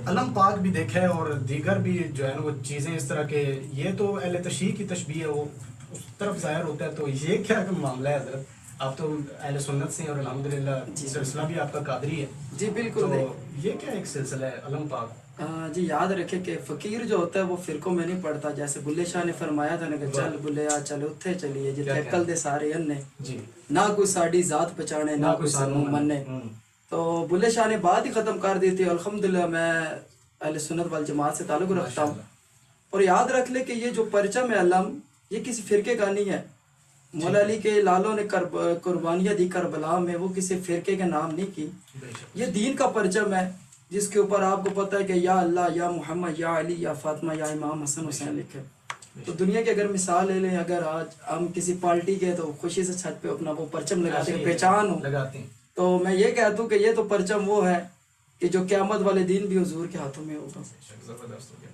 علم پاک بھی دیکھا ہے اور دیگر بھی جو ہے نا وہ چیزیں اس طرح کے، یہ تو اہل تشیع کی تشبیہ ہے، وہ اس طرف ظاہر ہوتا ہے. تو یہ کیا معاملہ ہے حضرت؟ آپ تو اہل سنت سے ہیں اور الحمدللہ سلسلہ بھی آپ کا قادری ہے. جی بالکل. تو یہ کیا ایک سلسلہ ہے علم پاک؟ جی یاد رکھے کہ فقیر جو ہوتا ہے وہ فرقوں میں نہیں پڑتا. جیسے بلے شاہ نے فرمایا تھا نا کہ چل بلے آ چل اتھے چلیے جتھے عقل دے سارے انے، نہ کوئی ساڈی ذات پہچانے نہ کوئی سانوں منے. تو بلے شاہ نے بات ہی ختم کر دی تھی. الحمدللہ میں اہل سنت والجماعت سے تعلق رکھتا ہوں. اور یاد رکھ لے کہ یہ جو پرچم ہے علم، یہ کسی فرقے کا نہیں ہے. مولا علی کے لالوں نے قربانیاں دی کربلا میں، وہ کسی فرقے کے نام نہیں کی. یہ دین کا پرچم ہے جس کے اوپر آپ کو پتہ ہے کہ یا اللہ، یا محمد، یا علی، یا فاطمہ، یا امام حسن حسین لکھے. تو دنیا کی اگر مثال لے لیں، اگر آج ہم کسی پارٹی کے تو خوشی سے چھت پہ اپنا وہ پرچم لگاتے ہیں، پہچان ہو. تو میں یہ کہتا ہوں کہ یہ تو پرچم وہ ہے کہ جو قیامت والے دن بھی حضور کے ہاتھوں میں ہوگا. زبردست ہو گیا.